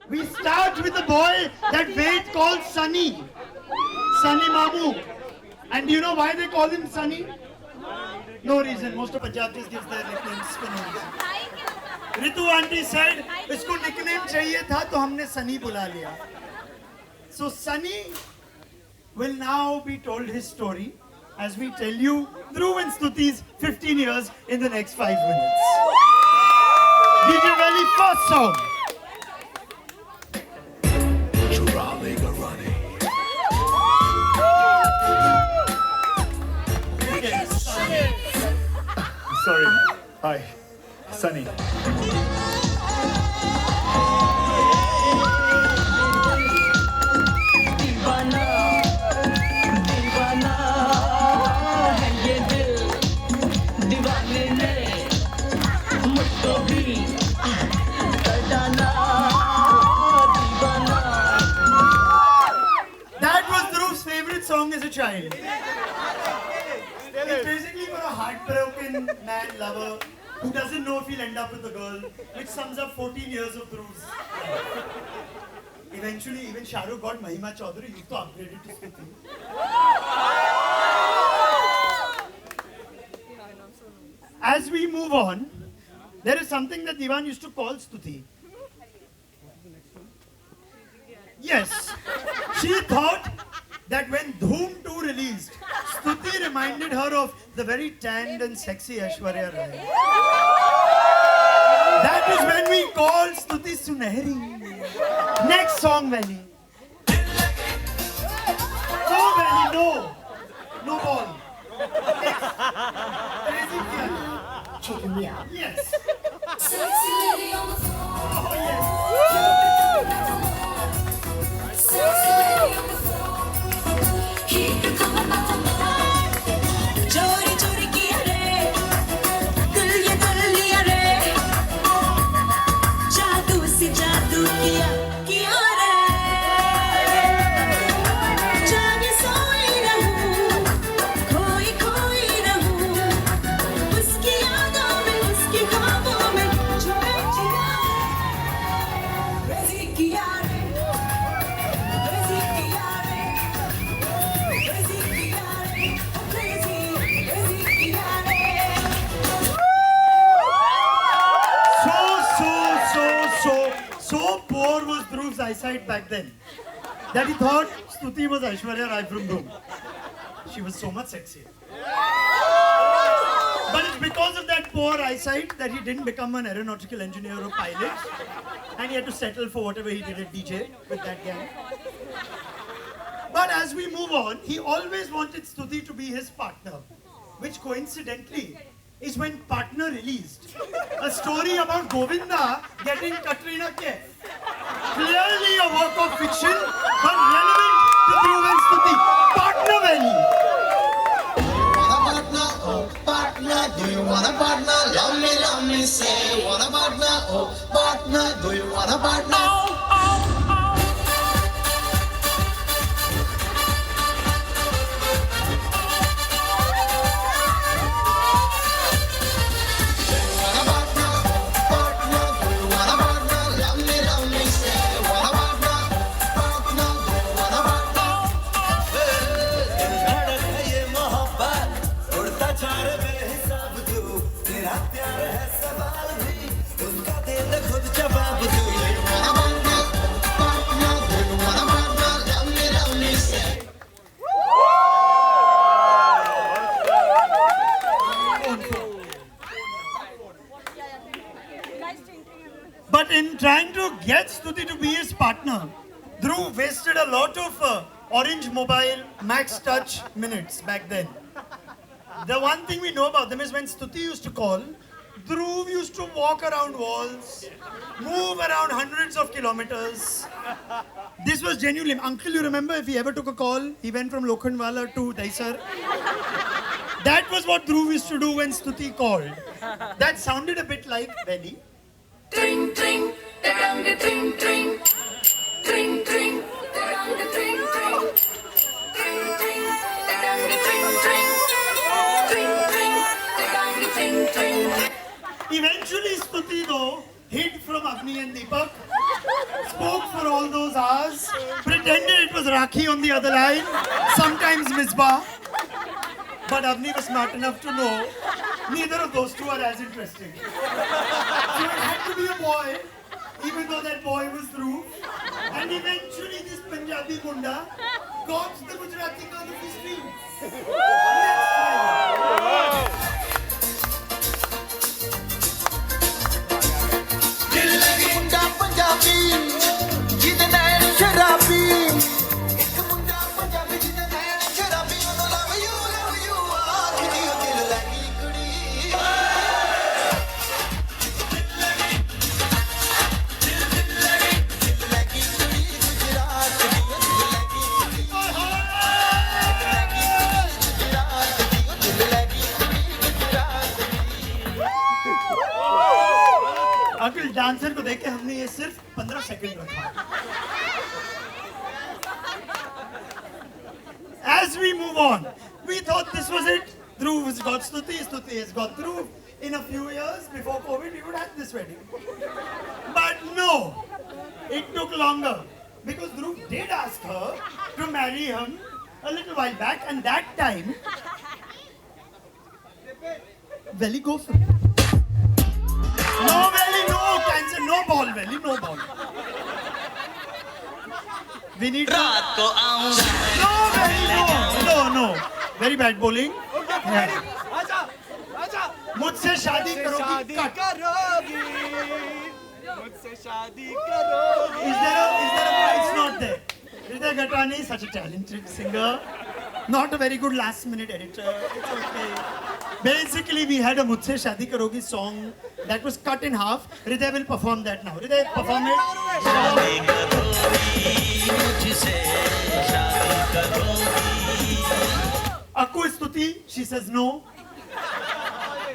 We start with the boy that Ved called Sunny. Sunny Mamu. And do you know why they call him Sunny? No reason. Most of Punjab just gives their nicknames for no reason. Ritu auntie said, इसको nickname चाहिए था तो हमने Sunny बुला लिया. So Sunny will now be told his story as we tell you Dhruv and Stuti's 15 years in the next 5 minutes. DJ Valley first song. Sorry. Hi. Sunny. That was Dhruv's favorite song as a child. It's basically for a heartbroken man lover who doesn't know if he'll end up with a girl, which sums up 14 years of Dhruv's life. Eventually, even Shah Rukh got Mahima Chaudhary. You've to upgrade it to Stuti. As we move on, there is something that Divan used to call Stuti. Yes, she thought that when Dhoom 2 released, Stuti reminded her of the very tanned and sexy Aishwarya Rai. That is when we called Stuti Sunehri. Next song, Valley. No, Valley, no. No ball. Next. Crazy Piano. Chicken meow. Yes. Sexy lady on the floor. Oh, yes. Sexy lady on the floor. Keep it coming back to more. Chori chori kiya re, dil liya re. Jadoo se jadoo kiya re. Jaage soyi rahoo, khoi khoi rahoo. Uski yaadon mein, uski ख्वाबों में छुपे जिया रे. Crazy kiya re, crazy kiya re, crazy kiya re, crazy kiya re. So poor was Dhruv's eyesight back then that he thought Stuti was Aishwarya Rai from Dhoom. She was so much sexier. But it's because of that poor eyesight that he didn't become an aeronautical engineer or pilot, and he had to settle for whatever he did at DJ with that gang. But as we move on, he always wanted Stuti to be his partner, which coincidentally is when Partner released. A story about Govinda getting Katrina Kaif. Clearly a work of fiction, but relevant to Dhruv and Stuti. Partner Valley. Want a partner? Oh, partner, do you want a partner? Love me, say, want a partner? Oh, partner, do you want a partner? Want a partner? Partner, do you want a partner? Love me, say, want a partner? Partner, do you want a partner? धड़क है ये मोहब्बत उड़ता चार बेहिसाब तू तेरा प्यार है सवाल भी उसका दे दे खुद जवाब तू Want a partner? Partner, do you want a partner? Love me, say. But in trying to get Stuti to be his partner, Dhruv wasted a lot of Orange Mobile Max Touch minutes back then. The one thing we know about them is when Stuti used to call, Dhruv used to walk around walls, move around hundreds of kilometers. This was genuinely, uncle, you remember if he ever took a call, he went from Lokhandwala to Daisar. That was what Dhruv used to do when Stuti called. That sounded a bit like Belly. Tring tring, da-dum da tring tring, tring tring, da-dum da tring tring, tring tring, da-dum da tring tring, tring tring, da-dum da tring tring. Eventually, Stuti though hid from Agni and Deepak spoke for all those hours, pretended it was Rakhi on the other line, sometimes Misbah. But Avni was smart enough to know neither of those two are as interesting. So it had to be a boy, even though that boy was Dhruv. And eventually this Punjabi Munda got the Gujarati out of his dreams. Let's try it. ਦਿਲ ਲਗੀ ਮੁੰਡਾ ਪੰਜਾਬੀ ਜਿਹਦੇ ਨੈਣ ਸ਼ਰਾਬੀ ਇੱਕ ਮੁੰਡਾ ਪੰਜਾਬੀ ਜਿਹਦੇ ਨੈਣ ਸ਼ਰਾਬੀ ਉਹਨੂੰ ਲਵ ਯੂ ਆਖਦੀ ਉਹ ਦਿਲ ਲਗੀ ਕੁੜੀ ਦਿਲ ਲਗੀ ਕੁੜੀ ਗੁਜਰਾਤ ਦੀ ਉਹ ਦਿਲ ਲਗੀ ਕੁੜੀ ਗੁਜਰਾਤ ਦੀ ਉਹ ਦਿਲ ਲਗੀ ਕੁੜੀ ਗੁਜਰਾਤ ਦੀ अंकल डांसर को देख के हमने ये सिर्फ 15 सेकंड रखा. As we move on, we thought this was it. Dhruv has got Stuti, Stuti has got Dhruv. In a few years before COVID, we would have this wedding. But no, it took longer because Dhruv did ask her to marry him a little while back, and that time, Veli, go for it. No Veli, no cancer, no ball Veli, no ball. We need to... No Veli, no. Very bad bowling. Yeah. मुझसे शादी करोगी cut. Is there a price not there? Hriday Gatani, such a talented singer. Not a very good last minute editor. It's okay. Basically, we had a Mujhse Shaadi Karogi song that was cut in half. Hriday will perform that now. Hriday, perform it. Akku is Stuti. She says no.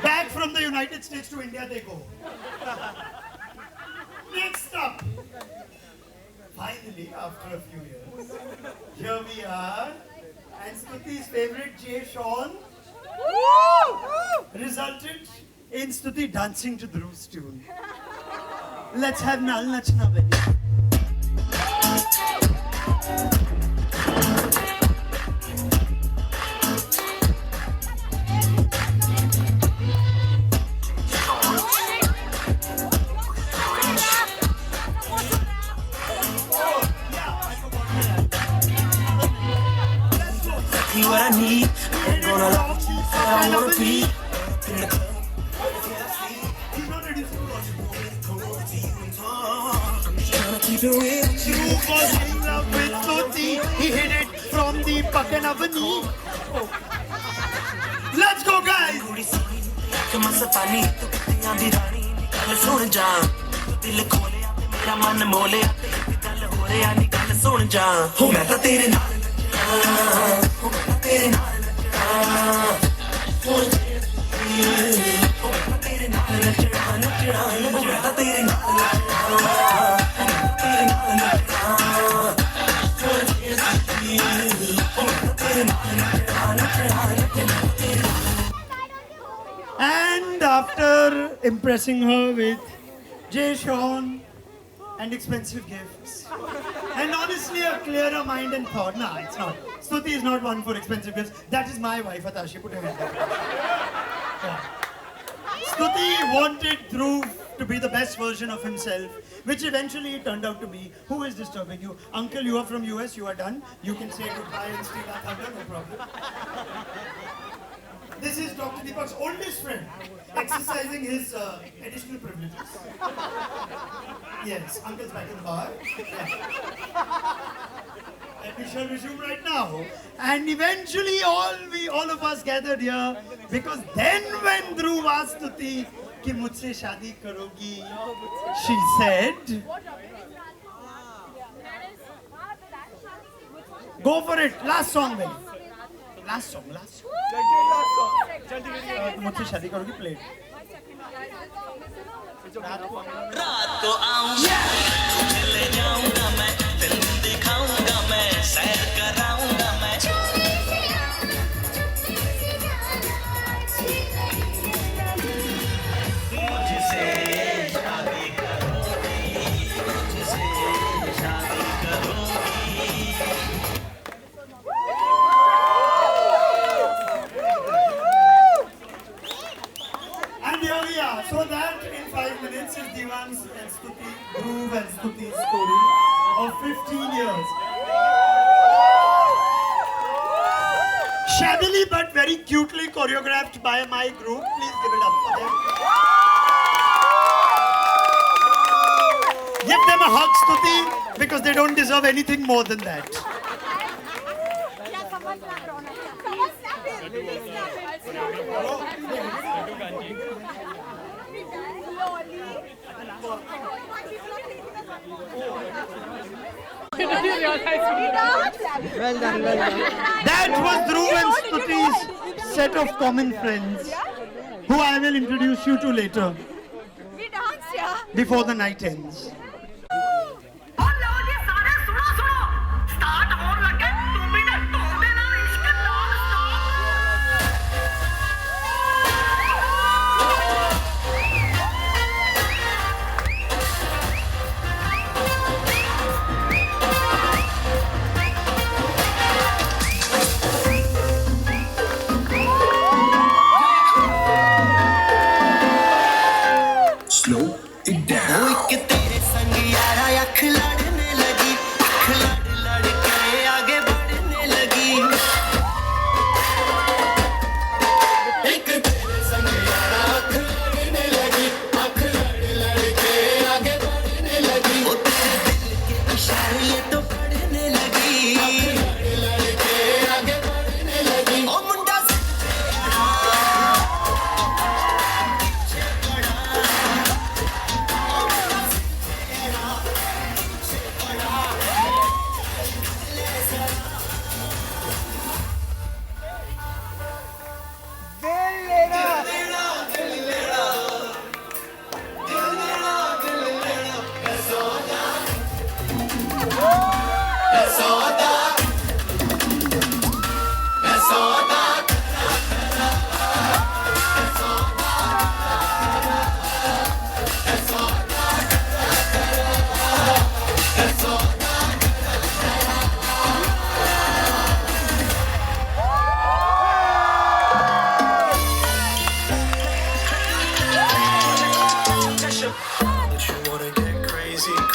Back from the United States to India they go. Next up. Finally, after a few years, here we are. And Stuti's favorite Jay Sean resulted in Stuti dancing to Dhruv's tune. Let's have Nal Nachna Veli. What I need, I'm gonna love you, I wanna be. He's not ready for Keep it real. Dhruv was in love with Stuti. He hit it from the Pakan Avani. Let's go, guys! Mastani ਤੂੰ ਕਿੱਤਿਆਂ ਦੀ ਰਾਣੀ ਗੱਲ ਸੁਣ ਜਾ ਦਿਲ ਖੋਲਿਆ ਤੇ ਮੇਰਾ ਮਨ ਮੋਲਿਆ ਤੇ ਇੱਕ ਗੱਲ ਹੋ ਰਿਆ ਨੀ ਗੱਲ ਸੁਣ ਜਾ ਹੋ ਮੈਂ ਤਾਂ ਤੇਰੇ ਨਾਲ ਨੱਚਣਾ ਹੋ ਮੈਂ ਤਾਂ ਤੇਰੇ ਨਾਲ ਨੱਚਣਾ ਹੋ ਮੈਂ ਤਾਂ ਤੇਰੇ ਨਾਲ ਨੱਚਣਾ ਨੱਚਣਾ ਹੋ ਮੈਂ ਤਾਂ ਤੇਰੇ ਨਾਲ ਨੱਚਣਾ ਹੋ ਮੈਂ ਤਾਂ ਤੇਰੇ ਨਾਲ ਨੱਚਣਾ ਹੋ ਮੈਂ ਤਾਂ ਤੇਰੇ ਨਾਲ ਨੱਚਣਾ ਨੱਚਣਾ And after impressing her with Jay Sean and expensive gifts, and honestly a clearer mind and thought, nah, it's not. Stuti is not one for expensive gifts. That is my wife, Atashi. Put her hand up. Yeah. Stuti wanted Dhruv to be the best version of himself, which eventually it turned out to be. Who is disturbing you? Uncle, you are from US, you are done. You can say goodbye and steal our thunder, no problem. This is Dr. Deepak's oldest friend, exercising his additional privileges. Yes, Uncle's back in the bar. Yeah. And we shall resume right now. And eventually all of us gathered here because then when Dhruv asked Stuti कि मुझसे शादी करोगी, she said, go for it. Last song, baby. Last song. मुझसे शादी करोगी, play it. रात को आऊंगा चले जाऊंगा मैं फिल्म दिखाऊंगा मैं सैर कराऊंगा मैं मुझसे शादी करोगी मुझसे Dhruv and Stuti's story of 15 years. Shabbily but very cutely choreographed by my group. Please give it up for them. Give them a hug, Stuti, because they don't deserve anything more than that. That was Dhruv and Stuti's set of common friends, who I will introduce you to later, before the night ends. Slow it down. एक तेरे संग यारा अख लड़ने लगी, अख लड़ लड़ के आगे बढ़ने लगी। एक तेरे संग यारा अख लड़ने लगी, अख लड़ लड़ के आगे बढ़ने लगी। वो तेरे दिल के इशारे ये तो पढ़ने लगी, अख लड़ लड़ के आगे बढ़ने लगी। ओ मुंडा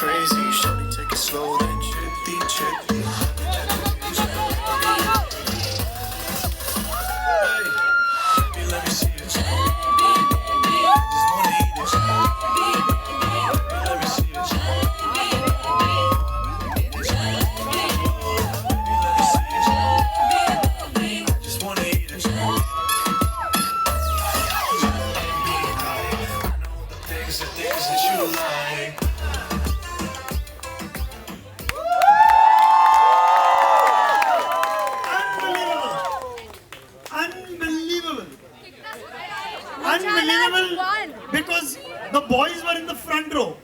Crazy, shorty, take it slow, then chitty, chitty. Hey, baby, let me see it. Just wanna eat it. Baby, let me see it. Baby, let me see it. I just wanna eat it. I know the things that you like. Unbelievable, because the boys were in the front row.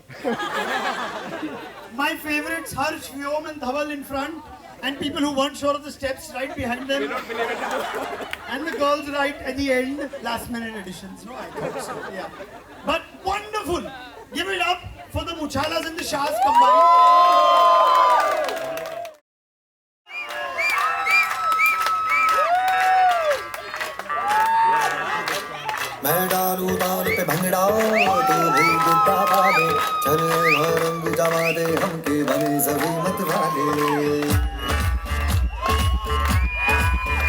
My favorites, Harsh, Vyom and Dhaval in front, and people who weren't sure of the steps right behind them. And the girls right at the end, last minute additions. No, I thought so, yeah. But wonderful. Give it up for the Muchalas and the Shahs combined. मैं डालू ताल पे भंगड़ा तो भी गुड्डा पाले चले रंग जमा दे हमके बने सभी मत वाले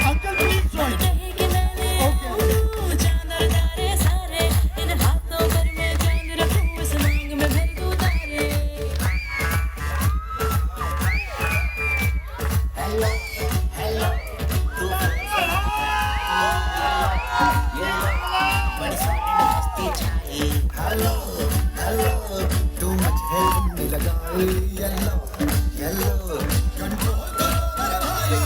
Uncle, please join. Hello hello तू मुझे लगाई येलो येलो कंट्रोल कर भाई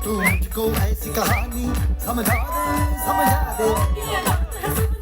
तू मुझको ऐसी कहानी समझा दे